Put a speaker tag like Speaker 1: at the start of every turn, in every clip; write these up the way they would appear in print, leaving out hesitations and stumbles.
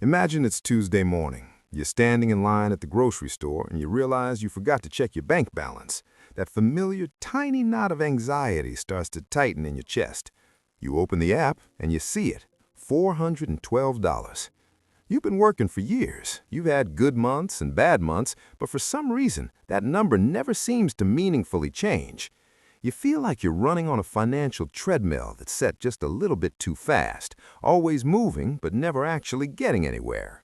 Speaker 1: Imagine it's Tuesday morning. You're standing in line at the grocery store and you realize you forgot to check your bank balance. That familiar tiny knot of anxiety starts to tighten in your chest. You open the app and you see it, $412. You've been working for years. You've had good months and bad months, but for some reason, that number never seems to meaningfully change. You feel like you're running on a financial treadmill that's set just a little bit too fast, always moving but never actually getting anywhere.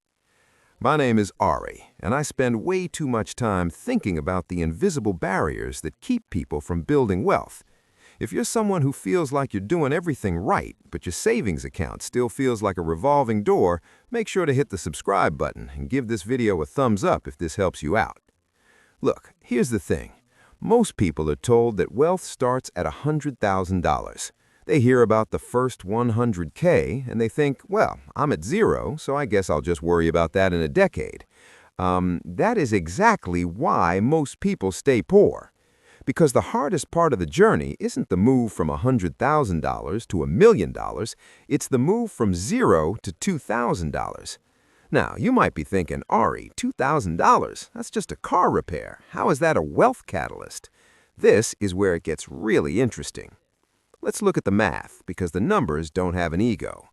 Speaker 1: My name is Ari, and I spend way too much time thinking about the invisible barriers that keep people from building wealth. If you're someone who feels like you're doing everything right, but your savings account still feels like a revolving door, make sure to hit the subscribe button and give this video a thumbs up if this helps you out. Look, here's the thing. Most people are told that wealth starts at $100,000. They hear about the first 100K and they think, well, I'm at zero, so I guess I'll just worry about that in a decade. That is exactly why most people stay poor. Because the hardest part of the journey isn't the move from $100,000 to $1 million, it's the move from zero to $2,000. Now, you might be thinking, Ari, $2,000? That's just a car repair. How is that a wealth catalyst? This is where it gets really interesting. Let's look at the math, because the numbers don't have an ego.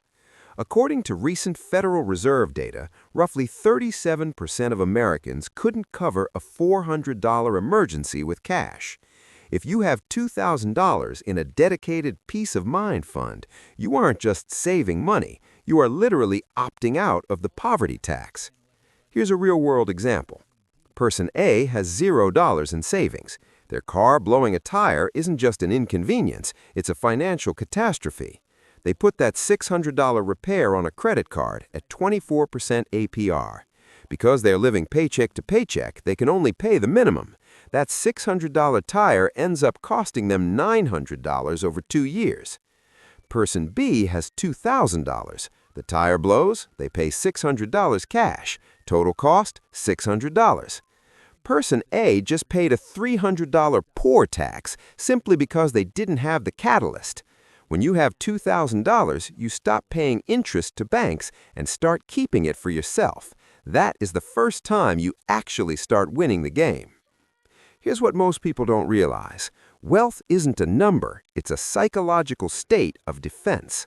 Speaker 1: According to recent Federal Reserve data, roughly 37% of Americans couldn't cover a $400 emergency with cash. If you have $2,000 in a dedicated peace of mind fund, you aren't just saving money, you are literally opting out of the poverty tax. Here's a real-world example. Person A has $0 in savings. Their car blowing a tire isn't just an inconvenience, it's a financial catastrophe. They put that $600 repair on a credit card at 24% APR. Because they're living paycheck to paycheck, they can only pay the minimum. That $600 tire ends up costing them $900 over 2 years. Person B has $2,000. The tire blows, they pay $600 cash. Total cost, $600. Person A just paid a $300 poor tax simply because they didn't have the catalyst. When you have $2,000, you stop paying interest to banks and start keeping it for yourself. That is the first time you actually start winning the game. Here's what most people don't realize. Wealth isn't a number, it's a psychological state of defense.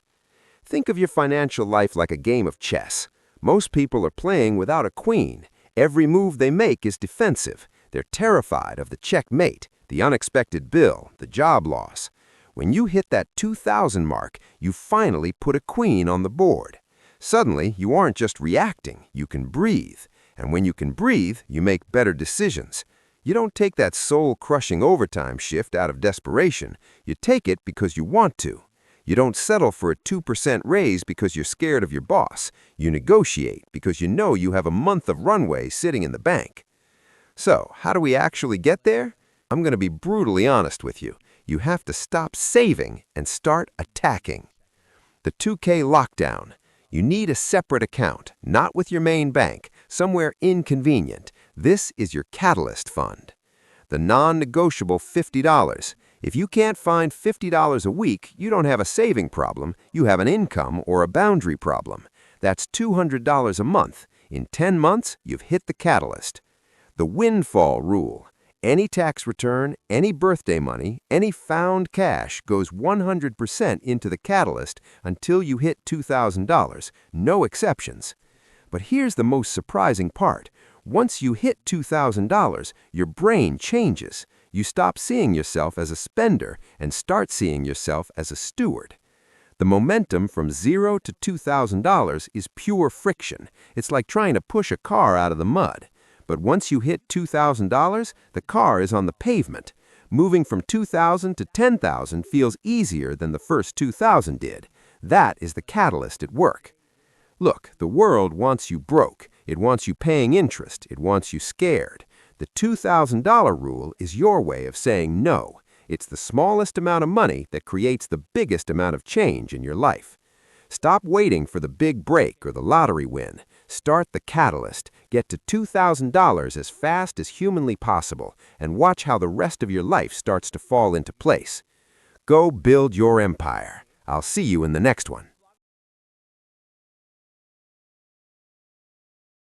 Speaker 1: Think of your financial life like a game of chess. Most people are playing without a queen. Every move they make is defensive. They're terrified of the checkmate, the unexpected bill, the job loss. When you hit that 2,000 mark, you finally put a queen on the board. Suddenly, you aren't just reacting, you can breathe. And when you can breathe, you make better decisions. You don't take that soul-crushing overtime shift out of desperation. You take it because you want to. You don't settle for a 2% raise because you're scared of your boss. You negotiate because you know you have a month of runway sitting in the bank. So, how do we actually get there? I'm going to be brutally honest with you. You have to stop saving and start attacking. The 2K lockdown. You need a separate account, not with your main bank, somewhere inconvenient. This is your catalyst fund. The non-negotiable $50. If you can't find $50 a week, you don't have a saving problem, you have an income or a boundary problem. That's $200 a month. In 10 months, you've hit the catalyst. The windfall rule. Any tax return, any birthday money, any found cash goes 100% into the catalyst until you hit $2,000, no exceptions. But here's the most surprising part. Once you hit $2,000, your brain changes. You stop seeing yourself as a spender and start seeing yourself as a steward. The momentum from $0 to $2,000 is pure friction. It's like trying to push a car out of the mud. But once you hit $2,000, the car is on the pavement. Moving from $2,000 to $10,000 feels easier than the first $2,000 did. That is the catalyst at work. Look, the world wants you broke. It wants you paying interest. It wants you scared. The $2,000 rule is your way of saying no. It's the smallest amount of money that creates the biggest amount of change in your life. Stop waiting for the big break or the lottery win. Start the catalyst. Get to $2,000 as fast as humanly possible and watch how the rest of your life starts to fall into place. Go build your empire. I'll see you in the next one.